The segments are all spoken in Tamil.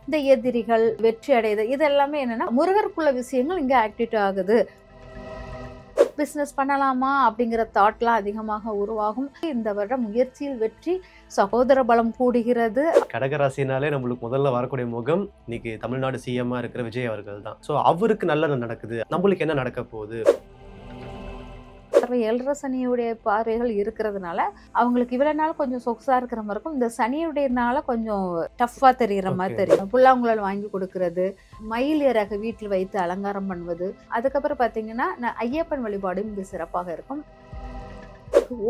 இந்த எதிரிகள், வெற்றி அடைதல், இது எல்லாமே என்னன்னா முருகருக்குள்ள விஷயங்கள் இங்க ஆக்டிவேட் ஆகுது. பிஸ்னஸ் பண்ணலாமா அப்படிங்கிற தாட்லாம் அதிகமாக உருவாகும். இந்த வருடம் முயற்சியில் வெற்றி, சகோதர பலம் கூடுகிறது. கடகராசினாலே நம்மளுக்கு முதல்ல வரக்கூடிய முகம் இன்னைக்கு தமிழ்நாடு சிஎம்மா இருக்கிற விஜய் அவர்கள் தான். ஸோ அவருக்கு நல்லது நடக்குது, நம்மளுக்கு என்ன நடக்க போகுது? 7.5 சனியுடைய பார்வைகள் இருக்கிறதுனால அவங்களுக்கு இவ்வளவு நாள் கொஞ்சம் சொகுசா இருக்கிற மாதிரி இருக்கும். இந்த சனியுடையனால கொஞ்சம் டஃப்பா தெரிகிற மாதிரி தெரியும். புல்லாங்குழல் வாங்கி கொடுக்கறது, மயில் இறகு வீட்டில் வைத்து அலங்காரம் பண்ணுவது, அதுக்கப்புறம் பார்த்தீங்கன்னா ஐயப்பன் வழிபாடும் இங்கு சிறப்பாக இருக்கும்.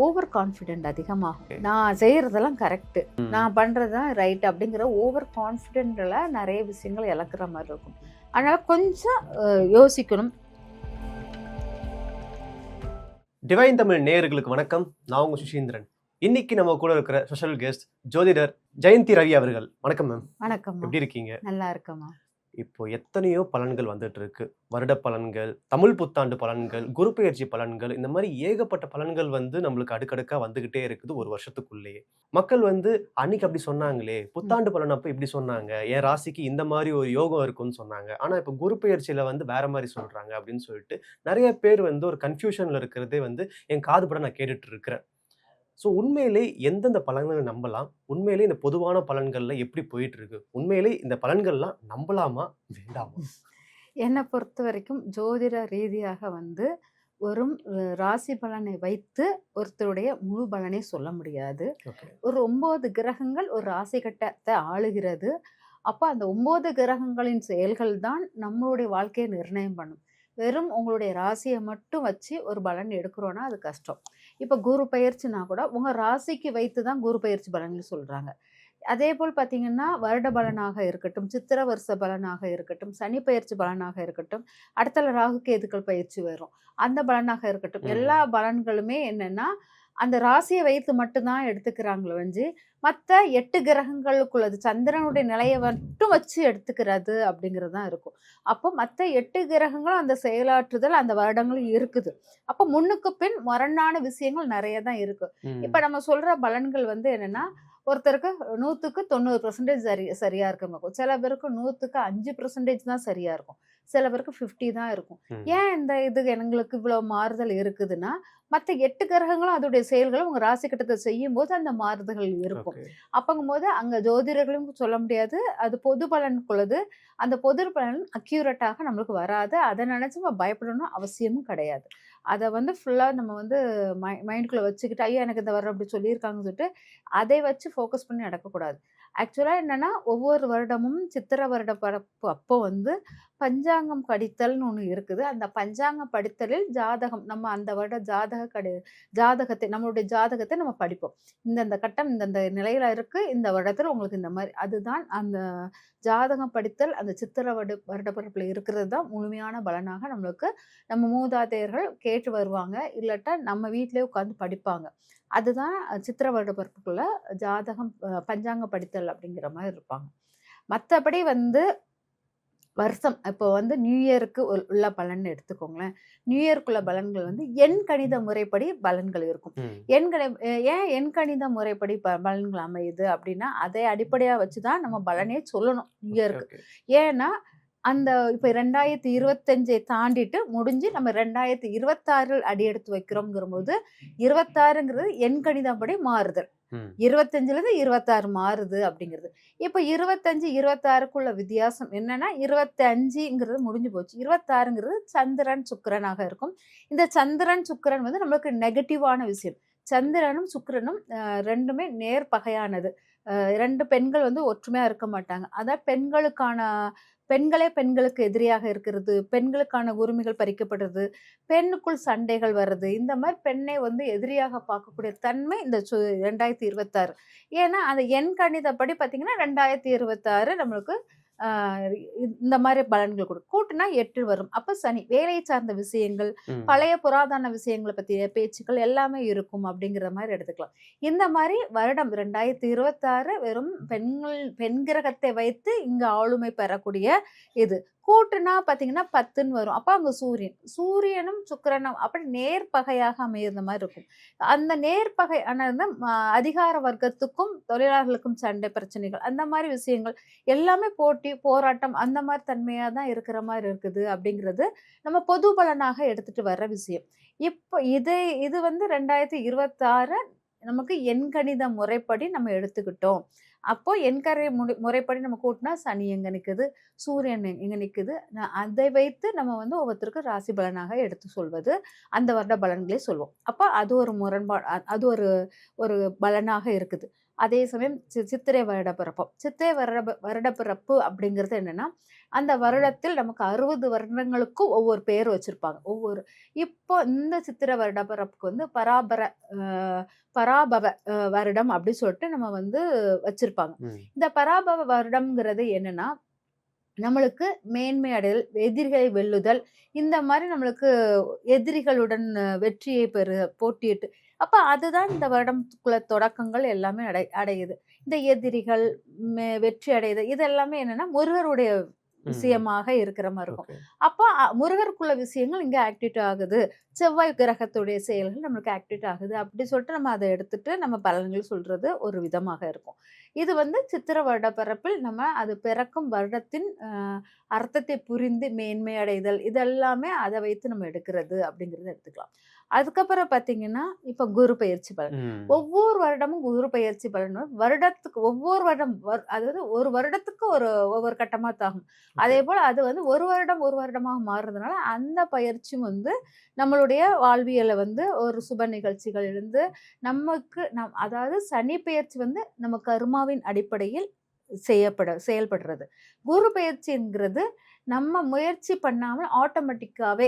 ஓவர் கான்ஃபிடென்ட் அதிகமாகும். நான் செய்யறதெல்லாம் கரெக்ட், நான் பண்றதுதான் ரைட் அப்படிங்கிற ஓவர் கான்ஃபிடென்ட்ல நிறைய விஷயங்கள் இழக்கிற மாதிரி இருக்கும். அதனால கொஞ்சம் யோசிக்கணும். டிவைன் தமிழ் நேயர்களுக்கு வணக்கம். நான் உங்க சுஷீந்திரன். இன்னைக்கு நம்ம கூட இருக்கிற ஸ்பெஷல் கெஸ்ட் ஜோதிடர் ஜெயந்தி ரவி அவர்கள். வணக்கம் மேம். வணக்கம். எப்படி இருக்கீங்க? நல்லா இருக்கமா. இப்போ எத்தனையோ பலன்கள் வந்துட்டு இருக்கு. வருட பலன்கள், தமிழ் புத்தாண்டு பலன்கள், குரு பெயர்ச்சி பலன்கள், இந்த மாதிரி ஏகப்பட்ட பலன்கள் நம்மளுக்கு அடுக்கடுக்கா வந்துகிட்டே இருக்குது ஒரு வருஷத்துக்குள்ளேயே. மக்கள் அன்னைக்கு அப்படி சொன்னாங்களே, புத்தாண்டு பலன் அப்ப இப்படி சொன்னாங்க, என் ராசிக்கு இந்த மாதிரி ஒரு யோகம் இருக்குன்னு சொன்னாங்க, ஆனா இப்ப குரு பெயர்ச்சியில வேற மாதிரி சொல்றாங்க அப்படின்னு சொல்லிட்டு நிறைய பேர் ஒரு கன்ஃபியூஷன்ல இருக்கிறதே என் காது பட நான் கேட்டுட்டு இருக்கிறேன். ஸோ உண்மையிலே எந்தெந்த பலன்களை நம்பலாம், உண்மையிலே இந்த பொதுவான பலன்கள்ல எப்படி போயிட்டு இருக்கு, உண்மையிலே இந்த பலன்கள்லாம் நம்பலாமா வேண்டாமா? என்னை பொறுத்த வரைக்கும் ஜோதிட ரீதியாக ஒரு ராசி பலனை வைத்து ஒருத்தருடைய முழு பலனை சொல்ல முடியாது. ஒரு 9 கிரகங்கள் ஒரு ராசி கட்டத்தை ஆளுகிறது. அப்போ அந்த 9 கிரகங்களின் செயல்கள் தான் நம்மளுடைய வாழ்க்கையை நிர்ணயம் பண்ணும். வெறும் உங்களுடைய ராசியை மட்டும் வச்சு ஒரு பலன் எடுக்கிறோன்னா அது கஷ்டம். இப்போ குரு பயிற்சினா கூட உங்கள் ராசிக்கு வைத்து தான் குரு பயிற்சி பலன்கள் சொல்கிறாங்க. அதே போல் பார்த்தீங்கன்னா வருட பலனாக இருக்கட்டும், சித்திர வருஷ பலனாக இருக்கட்டும், சனி பயிற்சி பலனாக இருக்கட்டும், அடுத்த ராகு கேதுக்கள் பயிற்சி வரும், அந்த பலனாக இருக்கட்டும், எல்லா பலன்களுமே என்னன்னா அந்த ராசியை வைத்து மட்டும்தான் எடுத்துக்கிறாங்களோ வந்து மற்ற 8 கிரகங்களுக்குள்ளது சந்திரனுடைய நிலையை மட்டும் வச்சு எடுத்துக்கிறது அப்படிங்கிறது தான் இருக்கும். அப்போ மற்ற 8 கிரகங்களும் அந்த செயலாற்றுதல் அந்த வருடங்களும் இருக்குது. அப்போ முன்னுக்கு பின் முரணான விஷயங்கள் நிறைய தான் இருக்கு. இப்போ நம்ம சொல்ற பலன்கள் என்னன்னா ஒருத்தருக்கு 100க்கு 90% சரியா இருக்கும், சில பேருக்கு 100க்கு 5% தான் சரியா இருக்கும், சில பேருக்கு 50 தான் இருக்கும். ஏன் இந்த எங்களுக்கு இவ்வளவு மாறுதல் இருக்குதுன்னா மற்ற 8 கிரகங்களும் அதோடைய செயல்களும் உங்க ராசி கட்டத்தை செய்யும் போது அந்த மாறுதல்கள் இருக்கும். அப்பங்கும் போது அங்க ஜோதிடர்களும் சொல்ல முடியாது, அது பொது பலனுக்குள்ளது. அந்த பொது பலன் அக்யூரேட்டாக நம்மளுக்கு வராது. அதை நினைச்சு நம்ம பயப்படணும் அவசியமும் கிடையாது. அதை ஃபுல்லா நம்ம மைண்டுக்குள்ள வச்சுக்கிட்டு ஐயா எனக்கு இந்த வருடம் அப்படி சொல்லியிருக்காங்கன்னு சொல்லிட்டு அதை வச்சு ஃபோக்கஸ் பண்ணி நடக்கக்கூடாது. ஆக்சுவலாக என்னன்னா ஒவ்வொரு வருடமும் சித்திர வருட பரப்பு அப்போ பஞ்சாங்கம் படித்தல்னு ஒன்று இருக்குது. அந்த பஞ்சாங்கம் படித்தலில் ஜாதகம் நம்ம அந்த வருட ஜாதகத்தை நம்மளுடைய ஜாதகத்தை நம்ம படிப்போம். இந்தந்த கட்டம் இந்தந்த நிலையில இருக்கு, இந்த வருடத்தில் உங்களுக்கு இந்த மாதிரி, அதுதான் அந்த ஜாதகம் படித்தல். அந்த சித்திர வருட பரப்புல இருக்கிறது தான் முழுமையான பலனாக நம்மளுக்கு நம்ம மூதாதையர்கள் கேட்டு வருவாங்க, இல்லாட்டா நம்ம வீட்டிலே உட்காந்து படிப்பாங்க. அதுதான் சித்திர வருட பரப்புக்குள்ள ஜாதகம் பஞ்சாங்க படித்தல் அப்படிங்கிற மாதிரி இருப்பாங்க. மற்றபடி வருஷம் இப்போ நியூ இயருக்கு உள்ள பலன் எடுத்துக்கோங்களேன். நியூ இயர்க்குள்ள பலன்கள் எண் கணித முறைப்படி பலன்கள் இருக்கும். ஏன் எண் கணித முறைப்படி பலன்கள் அமையுது அப்படின்னா அதை அடிப்படையாக வச்சுதான் நம்ம பலனே சொல்லணும் நியூ இயருக்கு. ஏன்னா அந்த இப்போ 2025 தாண்டிட்டு முடிஞ்சு நம்ம 2026 அடி எடுத்து வைக்கிறோங்கிற போது 26ங்கிறது எண் கணிதப்படி மாறுதல், 25லேருந்து 26 மாறுது அப்படிங்கிறது. இப்போ 25 26க்குள்ள வித்தியாசம் என்னன்னா 25ங்கிறது முடிஞ்சு போச்சு, 26ங்கிறது சந்திரன் சுக்கிரனாக இருக்கும். இந்த சந்திரன் சுக்கிரன் நம்மளுக்கு நெகட்டிவான விஷயம். சந்திரனும் சுக்கிரனும் ரெண்டுமே நேர்பகையானது. 2 பெண்கள் ஒற்றுமையா இருக்க மாட்டாங்க. அதான் பெண்களே பெண்களுக்கு எதிரியாக இருக்கிறது, பெண்களுக்கான உரிமைகள் பறிக்கப்படுறது, பெண்ணுக்குள் சண்டைகள் வர்றது, இந்த மாதிரி பெண்ணை எதிரியாக பார்க்கக்கூடிய தன்மை இந்த 2026. ஏன்னா அந்த எண் கணிதப்படி பார்த்தீங்கன்னா 2026 நம்மளுக்கு இந்த மாதிரி பலன்கள் கொடுக்கும். கூட்டுனா 8 வரும். அப்ப சனி வேலையை சார்ந்த விஷயங்கள், பழைய புராதன விஷயங்களை பற்றிய பேச்சுக்கள் எல்லாமே இருக்கும் அப்படிங்கிற மாதிரி எடுத்துக்கலாம். இந்த மாதிரி வருடம் 2026 வெறும் பெண் கிரகத்தை வைத்து இங்க ஆளுமை பெறக்கூடிய இது. கூட்டுனா பார்த்தீங்கன்னா 10ன்னு வரும். அப்போ அங்கே சூரியனும் சுக்கிரனும் அப்படி நேர்பகையாக அமையிற மாதிரி இருக்கும். அந்த நேர்பகை ஆனால் அதிகார வர்க்கத்துக்கும் தொழிலாளர்களுக்கும் சண்டை பிரச்சனைகள் அந்த மாதிரி விஷயங்கள் எல்லாமே போட்டு போட்டி போராட்டம் அந்த மாதிரி தன்மையா தான் இருக்கிற மாதிரி இருக்குது அப்படிங்கிறது நம்ம பொது பலனாக எடுத்துட்டு வர்ற விஷயம். இப்போ இது வந்து 2026 நமக்கு எண்கணித முறைப்படி நம்ம எடுத்துக்கிட்டோம். அப்போ முறைப்படி நம்ம கூட்டினா சனி எங்க நிக்குது, சூரியன் எங்க நிக்குது, அதை வைத்து நம்ம வந்து ஒவ்வொருத்தருக்கும் ராசி பலனாக எடுத்து சொல்வது, அந்த வருட பலன்களே சொல்லுவோம். அப்போ அது ஒரு முரண்பாடு, அது ஒரு ஒரு பலனாக இருக்குது. அதே சமயம் சித்திரை வருடப்பிறப்பு. சித்திரை வருடப்பிறப்பு அப்படிங்கிறது என்னன்னா, அந்த வருடத்தில் நமக்கு 60 வருடங்களுக்கும் ஒவ்வொரு பேர் வச்சிருப்பாங்க. இப்போ இந்த சித்திரை வருடப்பிறப்புக்கு வந்து பராபவ வருடம் அப்படின்னு சொல்லிட்டு நம்ம வந்து வச்சிருப்பாங்க. இந்த பராபவ வருடம்ங்கிறது என்னன்னா, நம்மளுக்கு மேன்மை அடைதல், எதிரிகளை வெல்லுதல், இந்த மாதிரி நம்மளுக்கு எதிரிகளுடன் வெற்றியை போட்டியிட்டு, அப்ப அதுதான் இந்த வருடத்துக்குள்ள தொடக்கங்கள் எல்லாமே அடையுது. இந்த எதிரிகள் வெற்றி அடையுது, இது எல்லாமே என்னன்னா முருகருடைய விஷயமாக இருக்கிற மாதிரி இருக்கும். அப்போ முருகருக்குள்ள விஷயங்கள் இங்க ஆக்டிவேட் ஆகுது, செவ்வாய் கிரகத்துடைய செயல்கள் நம்மளுக்கு ஆக்டிவேட் ஆகுது அப்படி சொல்லிட்டு நம்ம அதை எடுத்துட்டு நம்ம பலன்கள் சொல்றது ஒரு விதமாக இருக்கும். இது வந்து சித்திர வருட பிறப்பில் நம்ம அது பிறக்கும் வருடத்தின் அர்த்தத்தை புரிந்து மேன்மை அடைதல் இதெல்லாமே அதை வைத்து நம்ம எடுக்கிறது அப்படிங்கறத எடுத்துக்கலாம். அதுக்கப்புறம் பாத்தீங்கன்னா இப்ப குரு பயிற்சி பலன். ஒவ்வொரு வருடமும் குரு பயிற்சி பலன் வருடத்துக்கு ஒவ்வொரு வருடம் அதாவது ஒரு வருடத்துக்கு ஒவ்வொரு கட்டமா தாகும். அதே போல அது வந்து ஒரு வருடமாக மாறுறதுனால அந்த பயிற்சியும் வந்து நம்மளுடைய வாழ்வியலை வந்து ஒரு சுப நிகழ்ச்சிகள் இருந்து அதாவது சனி பயிற்சி வந்து நம்ம கர்மாவின் அடிப்படையில் செயல்படுறது. குரு பயிற்சிங்கிறது நம்ம முயற்சி பண்ணாமல் ஆட்டோமேட்டிக்காவே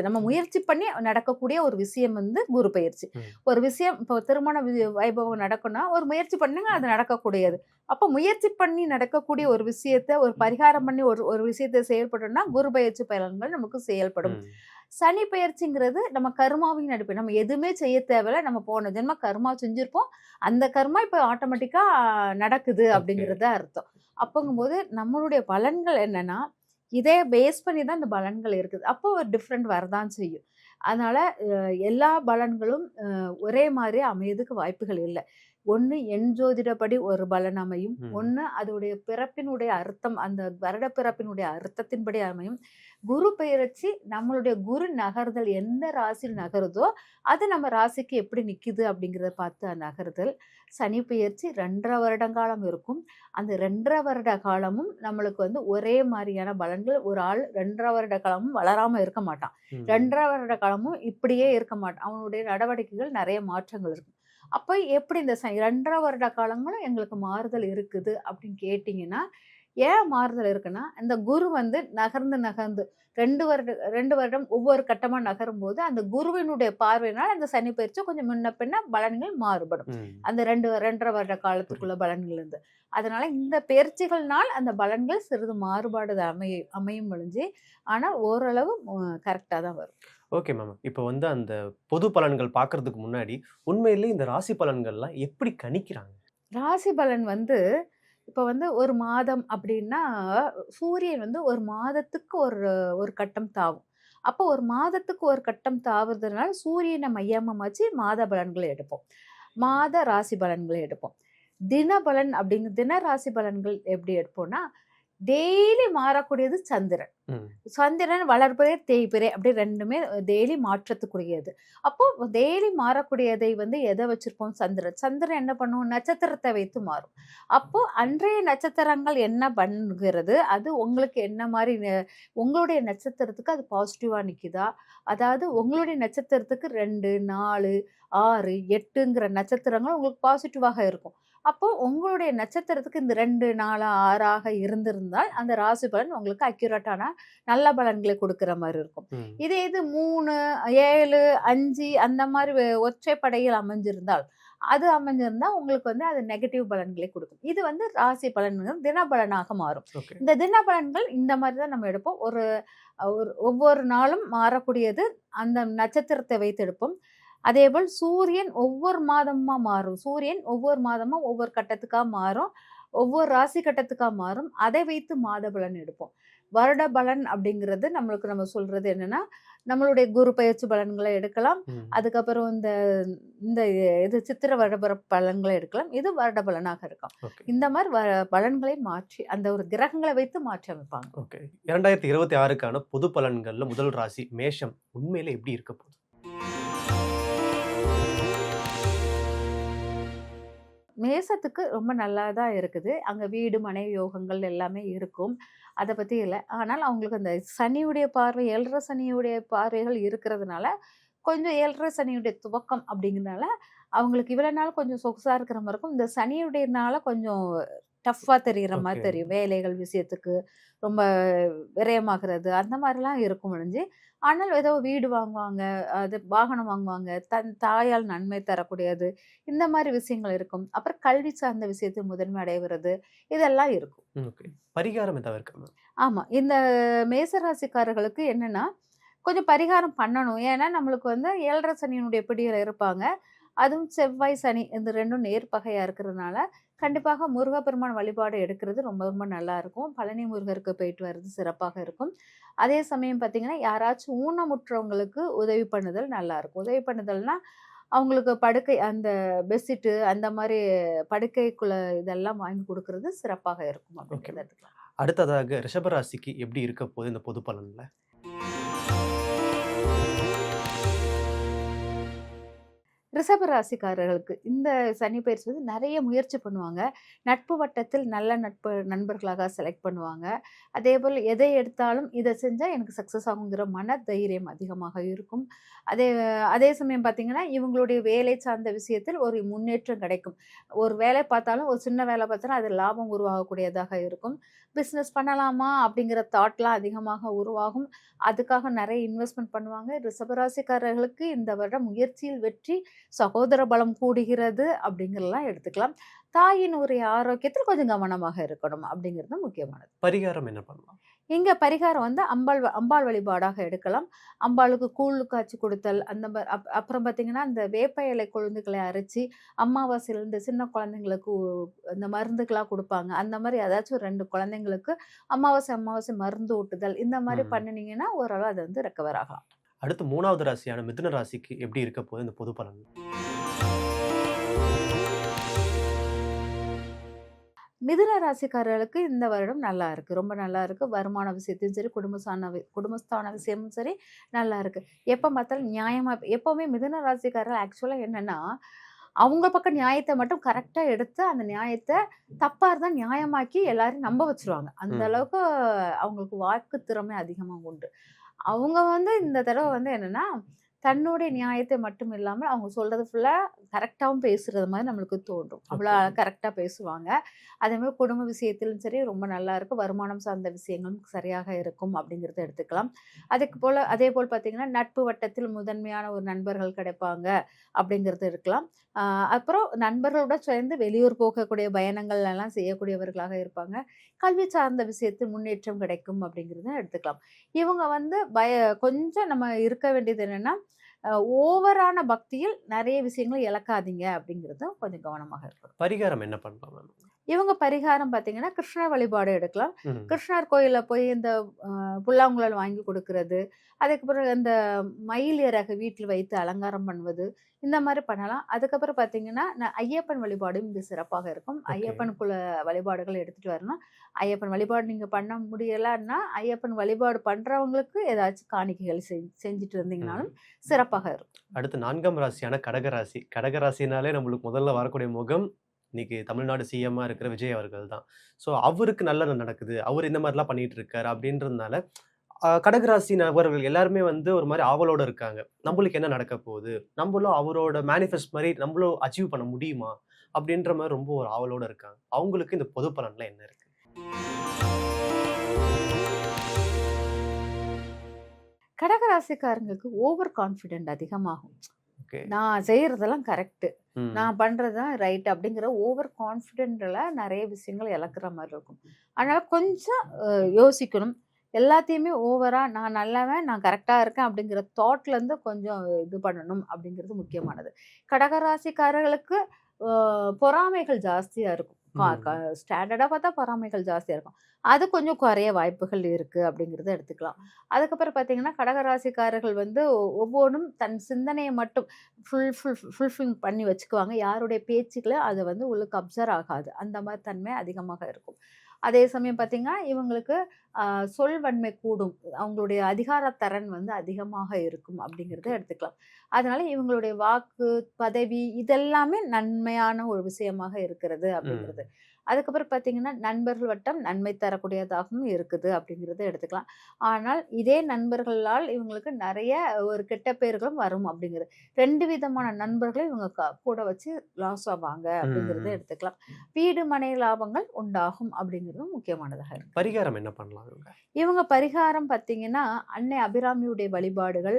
நம்ம முயற்சி பண்ணி நடக்கக்கூடிய ஒரு விஷயம் வந்து குரு பயிற்சி. ஒரு விஷயம் இப்போ திருமண வைபவம் நடக்கும்னா ஒரு முயற்சி பண்ணுங்க அது நடக்கக்கூடியது. அப்போ முயற்சி பண்ணி நடக்கக்கூடிய ஒரு விஷயத்த ஒரு பரிகாரம் பண்ணி ஒரு விஷயத்தை செயல்படணும்னா குரு பயிற்சி பலன்கள் நமக்கு செயல்படும். சனி பயிற்சிங்கிறது நம்ம கர்மாவின் அடிப்படை, நம்ம எதுவுமே செய்ய தேவையில்ல, நம்ம போன ஜென்ம கர்மா செஞ்சிருப்போம், அந்த கர்மா இப்போ ஆட்டோமேட்டிக்கா நடக்குது அப்படிங்கிறது அர்த்தம். அப்போங்கும்போது நம்மளுடைய பலன்கள் என்னன்னா இதே பேஸ் பண்ணி தான் இந்த பலன்கள் இருக்குது. அப்போ ஒரு டிஃப்ரெண்ட் வரதான் செய்யும். அதனால எல்லா பலன்களும் ஒரே மாதிரி அமையதுக்கு வாய்ப்புகள் இல்லை. ஒன்று எண் ஜோதிடப்படி ஒரு பலன் அமையும், ஒன்று அதோடைய பிறப்பினுடைய அர்த்தம், அந்த வருட பிறப்பினுடைய அர்த்தத்தின்படி அமையும். குரு பெயர்ச்சி நம்மளுடைய குரு நகர்தல் எந்த ராசியில் நகருதோ அது நம்ம ராசிக்கு எப்படி நிக்குது அப்படிங்கிறத பார்த்து நகர்தல். சனி பெயர்ச்சி 2.5 வருடங்காலம் இருக்கும். அந்த 2.5 வருட காலமும் நம்மளுக்கு வந்து ஒரே மாதிரியான பலன்கள். ஒரு ஆள் 2.5 வருட காலமும் வளராம இருக்க மாட்டான், 2.5 வருட காலமும் இப்படியே இருக்க மாட்டான். அவனுடைய நடவடிக்கைகள் நிறைய மாற்றங்கள் இருக்கும். அப்போ எப்படி இந்த 2.5 வருட காலங்களும் எங்களுக்கு மாறுதல் இருக்குது அப்படின்னு கேட்டிங்கன்னா, ஏன் மாறுதல் இருக்குன்னா இந்த குரு வந்து நகர்ந்து 2 வருடம் ஒவ்வொரு கட்டமா நகரும் போது அந்த குருவினுடைய பார்வையினால் அந்த சனி பயிற்சி கொஞ்சம் முன்ன பின்ன பலன்கள் மாறுபடும். அந்த 2.5 வருட காலத்துக்குள்ள பலன்கள் இருந்து அதனால இந்த பயிற்சிகள்னால் அந்த பலன்கள் சிறிது மாறுபாடு அமையும் ஒழிஞ்சு ஆனா ஓரளவு கரெக்டா தான் வரும். Okay ma'am. இப்போ வந்து அந்த பொது பலன்கள் பார்க்கறதுக்கு முன்னாடி உண்மையிலேயே இந்த ராசி பலன்கள்லாம் எப்படி கணிக்கிறாங்க? ராசி பலன் வந்து இப்போ வந்து ஒரு மாதம் அப்படின்னா சூரியன் வந்து ஒரு மாதத்துக்கு ஒரு கட்டம் தாவும். அப்போ ஒரு மாதத்துக்கு ஒரு கட்டம் தாவுறதுனால சூரியனை மையமா வச்சு மாத பலன்களை எடுப்போம், மாத ராசி பலன்களை எடுப்போம். தினபலன் தின ராசி பலன்கள் எப்படி எடுப்போம்னா டெய்லி மாறக்கூடியது சந்திரன். சந்திரன் வளர்ப்பதே தேய்பிறை அப்படி ரெண்டுமே டெய்லி மாற்றத்துக்குரியது. அப்போ டெய்லி மாறக்கூடியதை வந்து எதை வச்சிருப்போம்? சந்திரன் என்ன பண்ணுவோம்? நட்சத்திரத்தை வைத்து மாறும். அப்போ அன்றைய நட்சத்திரங்கள் என்ன பண்ணுகிறது, அது உங்களுக்கு என்ன மாதிரி உங்களுடைய நட்சத்திரத்துக்கு அது பாசிட்டிவா நிக்குதா, அதாவது உங்களுடைய நட்சத்திரத்துக்கு 2, 4, 6, 8ங்கிற நட்சத்திரங்கள் உங்களுக்கு பாசிட்டிவாக இருக்கும். அப்போ உங்களுடைய நட்சத்திரத்துக்கு இந்த 2, 4, 6ஆக இருந்திருந்தால் அந்த ராசி பலன் உங்களுக்கு அக்யூரேட்டான நல்ல பலன்களை கொடுக்கிற மாதிரி இருக்கும். இது 3, 7, 5 அந்த மாதிரி ஒற்றைப்படையில் அமைஞ்சிருந்தா உங்களுக்கு வந்து அது நெகட்டிவ் பலன்களை கொடுக்கும். இது வந்து ராசி பலன்கள் தினபலனாக மாறும். இந்த தினபலன்கள் இந்த மாதிரி தான் நம்ம எடுப்போம். ஒவ்வொரு நாளும் மாறக்கூடியது அந்த நட்சத்திரத்தை வைத்து எடுப்போம். அதேபோல் சூரியன் ஒவ்வொரு மாதமா மாறும். சூரியன் ஒவ்வொரு மாதமும் ஒவ்வொரு கட்டத்துக்காக மாறும். ஒவ்வொரு ராசி கட்டத்துக்கா மாறும். அதை வைத்து மாத பலன் எடுப்போம். வருட பலன் அப்படிங்கிறது நம்ம சொல்றது என்னன்னா, நம்மளுடைய குரு பயிற்சி பலன்களை எடுக்கலாம். அதுக்கப்புறம் இந்த இந்த இது சித்திர வருட பலன்களை எடுக்கலாம். இது வருட பலனாக இருக்கும். இந்த மாதிரி பலன்களை மாற்றி அந்த ஒரு கிரகங்களை வைத்து மாற்றி அமைப்பாங்க. ஓகே. 2026க்கான பொது பலன்கள்ல முதல் ராசி மேஷம் உண்மையில எப்படி இருக்க போகுது? மேசத்துக்கு ரொம்ப நல்லா தான் இருக்குது. அங்க வீடு, மனை யோகங்கள் எல்லாமே இருக்கும். அத பத்தி இல்ல. ஆனால் அவங்களுக்கு அந்த சனியுடைய பார்வை, 7:30 சனியுடைய பார்வைகள் இருக்கிறதுனால, கொஞ்சம் 7:30 சனியுடைய துவக்கம் அப்படிங்கிறதுனால, அவங்களுக்கு இவ்வளவு நாள் கொஞ்சம் சொகுசா இருக்கிற மாரி இருக்கும். இந்த சனியுடையனால கொஞ்சம் டஃப்பா தெரியிற மாரி ஓகே. தெரியும். வேலைகள் விஷயத்துக்கு ரொம்ப விரயமாகிறது, அந்த மாரிலாம் இருக்கும் ஒழிஞ்சு, ஆனால் ஏதோ வீடு வாங்குவாங்க, அது வாகனம் வாங்குவாங்க, தன் தாயால் நன்மை தரக்கூடியது, இந்த மாரி விஷயங்கள் இருக்கும். அப்புறம் கல்வி சார்ந்த விஷயத்தில் முதன்மை அடைவது, இதெல்லாம் இருக்கும். ஓகே. பரிகாரம் ஏதாவது இருக்கா மேம்? ஆமா. இந்த மேசராசிக்காரர்களுக்கு என்னன்னா, கொஞ்சம் பரிகாரம் பண்ணணும். ஏன்னா, நம்மளுக்கு வந்து 7:30 சனியினுடைய பிடியில இருப்பாங்க. அதுவும் செவ்வாய், சனி இந்த 2ம் நேர்பகையா இருக்கிறதுனால, கண்டிப்பாக முருகப்பெருமான் வழிபாடு எடுக்கிறது ரொம்ப ரொம்ப நல்லா இருக்கும். பழனி முருகருக்கு போயிட்டு வர்றது சிறப்பாக இருக்கும். அதே சமயம் பார்த்தீங்கன்னா, யாராச்சும் ஊனமுற்றவங்களுக்கு உதவி பண்ணுதல் நல்லா இருக்கும். உதவி பண்ணுதல்னா, அவங்களுக்கு படுக்கை அந்த பெட்ஷீட்டு அந்த மாரி படுக்கைக்குள்ள இதெல்லாம் வாங்கி குடுக்குறது சிறப்பாக இருக்கும் ஓகே. அப்படிங்கிறத எடுத்துக்கலாம். அடுத்ததாக ரிஷபராசிக்கு எப்படி இருக்க போகுது இந்த பொது பலன்ல? ரிஷப ராசிக்காரர்களுக்கு இந்த சனி பயிற்சி வந்து நிறைய முயற்சி பண்ணுவாங்க. நட்பு வட்டத்தில் நல்ல நண்பர்களாக செலக்ட் பண்ணுவாங்க. அதேபோல் எதை எடுத்தாலும் இதை செஞ்சா எனக்கு சக்சஸ் ஆகுங்கிற மன தைரியம் அதிகமாக இருக்கும். அதே அதே சமயம் பார்த்தீங்கன்னா, இவங்களுடைய வேலை சார்ந்த விஷயத்தில் ஒரு முன்னேற்றம் கிடைக்கும். ஒரு வேலை பார்த்தாலும் ஒரு சின்ன வேலை பார்த்தாலும் அது லாபம் உருவாகக்கூடியதாக இருக்கும். பிஸ்னஸ் பண்ணலாமா அப்படிங்கிற தாட்லாம் அதிகமாக உருவாகும். அதுக்காக நிறைய இன்வெஸ்ட்மெண்ட் பண்ணுவாங்க. ரிஷபராசிக்காரர்களுக்கு இந்த வருடம் முயற்சியில் வெற்றி, சகோதர பலம் கூடுகிறது அப்படிங்கிறதெல்லாம் எடுத்துக்கலாம். தாயின் ஒரு ஆரோக்கியத்தில் கொஞ்சம் கவனமாக இருக்கணும் அப்படிங்கிறது முக்கியமானது. பரிகாரம் என்ன பண்ணலாம்? இங்க பரிகாரம் வந்து அம்பாள் வழிபாடாக எடுக்கலாம். அம்பாளுக்கு கூழ் காய்ச்சி கொடுத்தல் அந்த அப்புறம் பார்த்தீங்கன்னா, அந்த வேப்ப இலை கொழுந்துகளை அரைச்சி அமாவாசையில இந்த சின்ன குழந்தைங்களுக்கு இந்த மருந்துகளா குடுப்பாங்க. அந்த மாரி ஏதாச்சும் 2 குழந்தைங்களுக்கு அமாவாசை மருந்து ஊட்டுதல் இந்த மாரி ம். பண்ணுனீங்கன்னா, ஓரளவு அது வந்து ரெக்கவர் ஆகலாம். அடுத்து 3வது ராசியான மிதுன ராசிக்கு எப்படி இருக்க போகுது இந்த பொது பலன்? மிதுன ராசிக்காரர்களுக்கு இந்த வருடம் நல்லா இருக்கு. ரொம்ப நல்லா இருக்கு. வருமான விஷயத்தையும் சரி, குடும்பஸ்தான விஷயமும் சரி நல்லா இருக்கு. எப்ப பார்த்தாலும் நியாயமா எப்பவுமே மிதுன ராசிக்காரர்கள் ஆக்சுவலா என்னன்னா, அவங்க பக்கம் நியாயத்த மட்டும் கரெக்ட்டா எடுத்து, அந்த நியாயத்த தப்பா இருந்தா நியாயமாக்கி எல்லாரையும் நம்ப வச்சுருவாங்க. அந்த ம். அளவுக்கு அவங்களுக்கு வாக்கு திறமை அதிகமா உண்டு. அவங்க வந்து இந்த தடவ வந்து என்னன்னா, தன்னுடைய நியாயத்தை மட்டும் இல்லாம, அவங்க சொல்றது ஃபுல்லா கரெக்ட்டாவும் பேசுறது மாரி நம்மளுக்கு தோன்றும். அவ்வளோ ஓகே. கரெக்ட்டா பேசுவாங்க. அதேமாரி குடும்ப விஷயத்திலும் சரி ரொம்ப நல்லா இருக்கும். வருமானம் சார்ந்த விஷயங்களும் சரியாக இருக்கும் அப்படிங்கிறத எடுத்துக்கலாம். அதேபோல் பார்த்தீங்கன்னா, நட்பு வட்டத்தில் முதன்மையான ஒரு நண்பர்கள் கிடைப்பாங்க அப்படிங்கிறது இருக்கலாம். அப்புறம் நண்பர்களோட சேர்ந்து வெளியூர் போகக்கூடிய பயணங்கள் எல்லாம் செய்யக்கூடியவர்களாக இருப்பாங்க. கல்வி சார்ந்த விஷயத்தில் முன்னேற்றம் கிடைக்கும் அப்படிங்கிறத எடுத்துக்கலாம். இவங்க வந்து கொஞ்சம் நம்ம இருக்க வேண்டியது என்னன்னா, ஓவரான பக்தியில் நிறைய விஷயங்கள இழக்காதீங்க அப்படிங்கிறதும் கொஞ்சம் கவனமாக இருக்கணும். பரிகாரம் என்ன பண்ணலாம் மேம்? இவங்க பரிகாரம் பார்த்தீங்கன்னா, கிருஷ்ண வழிபாடு எடுக்கலாம். ம். கிருஷ்ணர் கோயில்ல போய் இந்த புல்லாங்குழல் வாங்கி கொடுக்கிறது, அதுக்கப்புறம் இந்த மயில் இறகு வீட்டில் வைத்து அலங்காரம் பண்ணுவது, இந்த மாரி பண்ணலாம். அதுக்கப்புறம் பார்த்தீங்கன்னா, ஐயப்பன் வழிபாடும் இங்கு சிறப்பாக இருக்கும். ஓகே. ஐயப்பனுக்குள்ள வழிபாடுகள் எடுத்துட்டு வரணும். ஐயப்பன் வழிபாடு நீங்க பண்ண முடியலன்னா, ஐயப்பன் வழிபாடு பண்றவங்களுக்கு ஏதாச்சும் காணிக்கைகள் செஞ்சுட்டு ம். இருந்தீங்கனாலும் சிறப்பாக இருக்கும். அடுத்து 4ஆம் ராசியான கடகராசி. கடகராசினாலே நம்மளுக்கு முதல்ல வரக்கூடிய முகம், இன்னைக்கு தமிழ்நாடு சிஎம்மா இருக்கிற விஜய் அவர்கள் தான். ஸோ அவருக்கு நல்லது நடக்குது. அவரு இந்த மாரிலாம் பண்ணிட்டு இருக்காரு அப்படின்றதுனால, கடகராசி நபர்கள் எல்லாருமே வந்து ஒரு மாரி ஆவலோட இருக்காங்க. நம்மளுக்கு என்ன நடக்க போகுது? நம்மளும் அவரோட மேனிஃபெஸ்ட் மாரி நம்மளும் அச்சீவ் பண்ண முடியுமா? அப்படின்ற மாரி ரொம்ப ஒரு ஆவலோட இருக்காங்க. அவங்களுக்கு இந்த பொது பலன்ல என்ன இருக்கு? கடகராசிக்காரங்களுக்கு ஓவர் கான்ஃபிடென்ட் அதிகமாகும். ஓகே. நான் செய்றதெல்லாம் கரெக்ட்டு. ம். நான் பண்றது தான் ரைட் அப்படிங்கிற ஓவர் கான்ஃபிடென்ட்ல நெறைய விஷயங்கள் இழக்கிற மாரி இருக்கும். அதனால கொஞ்சம் யோசிக்கணும். எல்லாத்தையுமே ஓவரா நான் நல்லவன், நான் கரெக்ட்டா இருக்கேன் அப்படிங்கிற தாட்லேருந்து கொஞ்சம் இது பண்ணணும் அப்படிங்கிறது முக்கியமானது. கடகராசிக்காரர்களுக்கு பொறாமைகள் ஜாஸ்தியா இருக்கும். ஸ்டாண்டர்டாக பார்த்தா பொறாமைகள் ஜாஸ்தியாக இருக்கும். அது கொஞ்சம் குறைய வாய்ப்புகள் இருக்குது அப்படிங்கிறத எடுத்துக்கலாம். அதுக்கப்புறம் பார்த்தீங்கன்னா கடகராசிக்காரர்கள் வந்து ஒவ்வொன்றும் தன் சிந்தனையை மட்டும் ஃபுல்ஃபில் பண்ணி வச்சுக்குவாங்க. யாருடைய பேச்சுக்களை அது வந்து உள்ளுக்கு அப்சர்வ் ஆகாது. அந்த மாதிரி தன்மை அதிகமாக இருக்கும். அதே சமயம் பார்த்தீங்கன்னா இவங்களுக்கு சொல்வன்மை கூடும். அவங்களுடைய அதிகாரத்திறன் வந்து அதிகமாக இருக்கும் அப்படிங்கிறத எடுத்துக்கலாம். அதனால இவங்களுடைய வாக்கு, பதவி இதெல்லாமே நன்மையான ஒரு விஷயமாக இருக்கிறது அப்படிங்கிறது. அதுக்கப்புறம் பார்த்தீங்கன்னா நண்பர்கள் வட்டம் நன்மை தரக்கூடியதாகவும் இருக்குது அப்படிங்கிறத எடுத்துக்கலாம். ஆனால் இதே நண்பர்களால் இவங்களுக்கு நிறைய ஒரு கெட்ட பேர்களும் வரும் அப்படிங்கிறது. 2 விதமான நண்பர்களை இவங்க கூட வச்சு லாஸ் ஆவாங்க அப்படிங்கிறத எடுத்துக்கலாம். வீடு மனை லாபங்கள் உண்டாகும் அப்படிங்கிறதும் முக்கியமானதாக இருக்கு. பரிகாரம் என்ன பண்ணலாம் இவங்க பரிகாரம் பார்த்தீங்கன்னா அன்னை அபிராமியுடைய வழிபாடுகள்,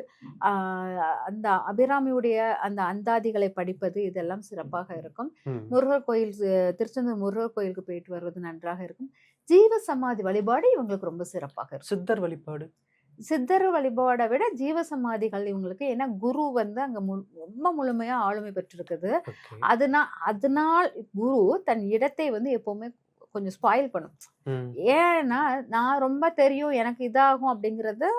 அந்த அபிராமியுடைய அந்த அந்தாதிகளை படிப்பது இதெல்லாம் சிறப்பாக இருக்கும். முருகர் கோயில், திருச்செந்தூர் முருகர் கோயிலுக்கு போயிட்டு வருவது நன்றாக இருக்கும். ஜீவ சமாதி வழிபாடு இவங்களுக்கு ரொம்ப சிறப்பாக இருக்கும். சித்தர் வழிபாடு, சித்தர் வழிபாடை விட ஜீவ சமாதிகள் இவங்களுக்கு, ஏன்னா குரு வந்து அங்க ரொம்ப முழுமையா ஆளுமை பெற்றிருக்குது. அதனால் குரு தன் இடத்தை வந்து எப்பவுமே கொஞ்சம் ஸ்பாயில் பண்ணும். ஏன்னா நான் ரொம்ப தெரியும் எனக்கு இதாகும் அப்படிங்கிறது,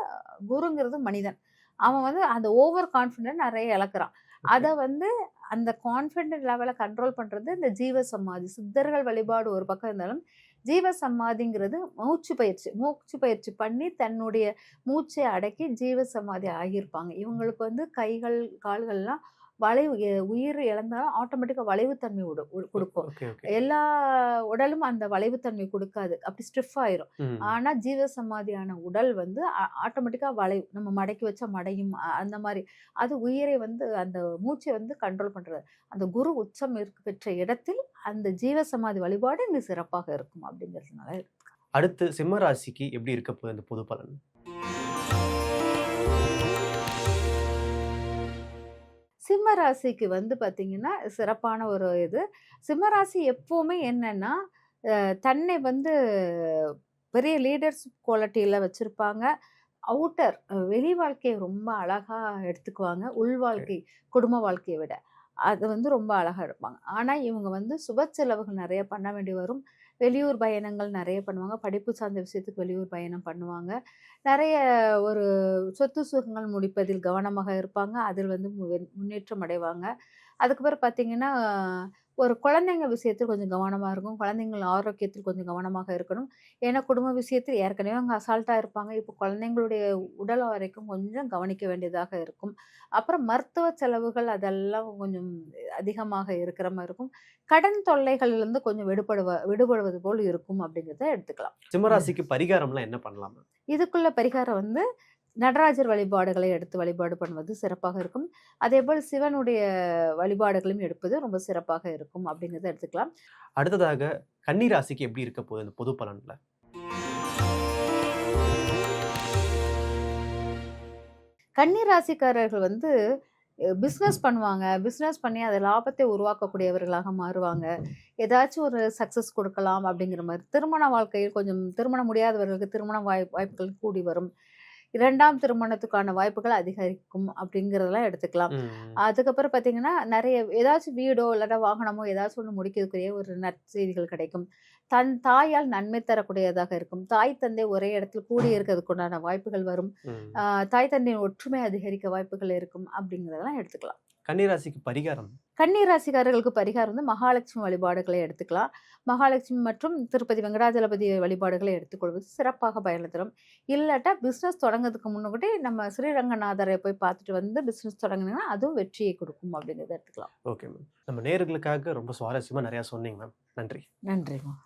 குருங்கிறது மனிதன், அவன் வந்து அந்த ஓவர் கான்ஃபிடென்ட் நிறைய இழக்கிறான். அதை வந்து அந்த கான்ஃபிடென்ட் லெவலை கண்ட்ரோல் பண்றது இந்த ஜீவ சமாதி. சித்தர்கள் வழிபாடு ஒரு பக்கம் இருந்தாலும் ஜீவ சமாதிங்கிறது மூச்சு பயிற்சி பண்ணி தன்னுடைய மூச்சை அடக்கி ஜீவ சமாதி ஆகியிருப்பாங்க. இவங்களுக்கு வந்து கைகள் கால்கள்லாம் வளைவு, உயிர் இழந்தாலும் ஆட்டோமேட்டிக்காக வளைவுத்தன்மை கொடுக்கும். எல்லா உடலும் அந்த வளைவுத்தன்மை கொடுக்காது, அப்படி ஸ்டிஃப் ஆயிரும். ஆனால் ஜீவ சமாதியான உடல் வந்து ஆட்டோமேட்டிக்காக வளைவு, நம்ம மடக்கி வச்சா மடையும், அந்த மாதிரி அது உயிரை வந்து அந்த மூச்சை வந்து கண்ட்ரோல் பண்ணுறது. அந்த குரு உச்சம் பெற்ற இடத்தில் அந்த ஜீவ சமாதி வழிபாடு இங்கு சிறப்பாக இருக்கும் அப்படிங்கிறதுனால. அடுத்து சிம்ம ராசிக்கு எப்படி இருக்க போகுது அந்த பொது பலன்? சிம்ம ராசிக்கு வந்து பார்த்தீங்கன்னா சிறப்பான ஒரு இது. சிம்ம ராசி எப்போவுமே என்னன்னா தன்னை வந்து பெரிய லீடர்ஷிப் குவாலிட்டியில் வச்சுருப்பாங்க. அவுட்டர் வெளி வாழ்க்கையை ரொம்ப அழகாக எடுத்துக்குவாங்க. உள் வாழ்க்கை, குடும்ப வாழ்க்கையை விட அது வந்து ரொம்ப அழகாக இருப்பாங்க. ஆனால் இவங்க வந்து சுப செலவுகள் நிறைய பண்ண வேண்டி வரும். வெளியூர் பயணங்கள் நிறைய பண்ணுவாங்க. படிப்பு சார்ந்த விஷயத்துக்கு வெளியூர் பயணம் பண்ணுவாங்க. நிறைய ஒரு சொத்து சுகங்கள் முடிப்பதில் கவனமாக இருப்பாங்க. அதில் வந்து முன்னேற்றம் அடைவாங்க. அதுக்கப்புறம் பார்த்தீங்கன்னா ஒரு குழந்தைங்க விஷயத்தில் கொஞ்சம் கவனமாக இருக்கும். குழந்தைங்கள் ஆரோக்கியத்தில் கொஞ்சம் கவனமாக இருக்கணும். ஏன்னா குடும்ப விஷயத்தில் ஏற்கனவே அவங்க அசால்ட்டாக இருப்பாங்க. இப்போ குழந்தைங்களுடைய உடல் வரைக்கும் கொஞ்சம் கவனிக்க வேண்டியதாக இருக்கும். அப்புறம் மருத்துவ செலவுகள் அதெல்லாம் கொஞ்சம் அதிகமாக இருக்கிற மாதிரி இருக்கும். கடன் தொல்லைகள்லேருந்து கொஞ்சம் விடுபடுவது போல் இருக்கும் அப்படிங்கிறத எடுத்துக்கலாம். சிம்மராசிக்கு பரிகாரம்லாம் என்ன பண்ணலாம்? இதுக்குள்ள பரிகாரம் வந்து நடராஜர் வழிபாடுகளை எடுத்து வழிபாடு பண்ணுவது சிறப்பாக இருக்கும். அதேபோல் சிவனுடைய வழிபாடுகளையும் எடுப்பது ரொம்ப சிறப்பாக இருக்கும் அப்படிங்கிறத எடுத்துக்கலாம். அடுத்ததாக கன்னி ராசிக்கு எப்படி இருக்க போகுது இந்த பொது பலன்ல? கன்னி ராசிக்காரர்கள் வந்து பிஸ்னஸ் பண்ணுவாங்க. பிஸ்னஸ் பண்ணி அதை லாபத்தை உருவாக்கக்கூடியவர்களாக மாறுவாங்க. ஏதாச்சும் ஒரு சக்ஸஸ் கொடுக்கலாம் அப்படிங்கிற மாதிரி. திருமண வாழ்க்கையில் கொஞ்சம் திருமணம் முடியாதவர்களுக்கு திருமண வாய்ப்புகள் கூடி வரும். 2ஆம் திருமணத்துக்கான வாய்ப்புகள் அதிகரிக்கும் அப்படிங்கிறதெல்லாம் எடுத்துக்கலாம். அதுக்கப்புறம் பார்த்தீங்கன்னா நிறைய ஏதாச்சும் வீடோ இல்லாட்டா வாகனமோ ஏதாச்சும் ஒன்று முடிக்கிறதுக்குரிய ஒரு நற்செய்திகள் கிடைக்கும். தன் தாயால் நன்மை தரக்கூடியதாக இருக்கும். தாய் தந்தை ஒரே இடத்துல கூடி இருக்கிறதுக்கு உண்டான வாய்ப்புகள் வரும். தாய் தந்தையின் ஒற்றுமை அதிகரிக்க வாய்ப்புகள் இருக்கும் அப்படிங்கிறதெல்லாம் எடுத்துக்கலாம். கன்னிராசிக்கு பரிகாரம்? கன்னிராசிக்காரர்களுக்கு பரிகாரம் வந்து மகாலட்சுமி வழிபாடுகளை எடுத்துக்கலாம். மகாலட்சுமி மற்றும் திருப்பதி வெங்கடாஜலபதி வழிபாடுகளை எடுத்துக்கொள்வது சிறப்பாக பயன் தரும். இல்லாட்டா பிஸ்னஸ் தொடங்கிறதுக்கு முன்னாடி நம்ம ஸ்ரீரங்கநாதரை போய் பார்த்துட்டு வந்து பிஸ்னஸ் தொடங்கினீங்கன்னா அதுவும் வெற்றியை கொடுக்கும் அப்படிங்கிறத எடுத்துக்கலாம். Okay ma'am. நம்ம நேயர்களுக்காக ரொம்ப சுவாரஸ்யமாக நிறையா சொன்னீங்க மேம். நன்றி. நன்றி மேம்.